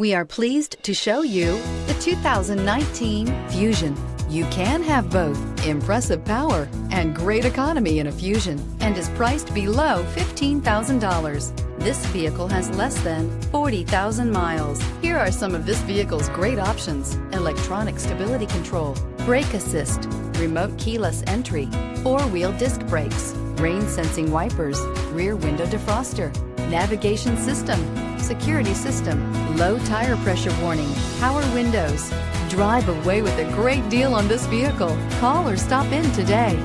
We are pleased to show you the 2019 Fusion. You can have both impressive power and great economy in a Fusion and is priced below $15,000. This vehicle has less than 40,000 miles. Here are some of this vehicle's great options: electronic stability control, brake assist, remote keyless entry, four-wheel disc brakes, rain sensing wipers, rear window defroster, navigation system, security system, low tire pressure warning, power windows. Drive away with a great deal on this vehicle. Call or stop in today.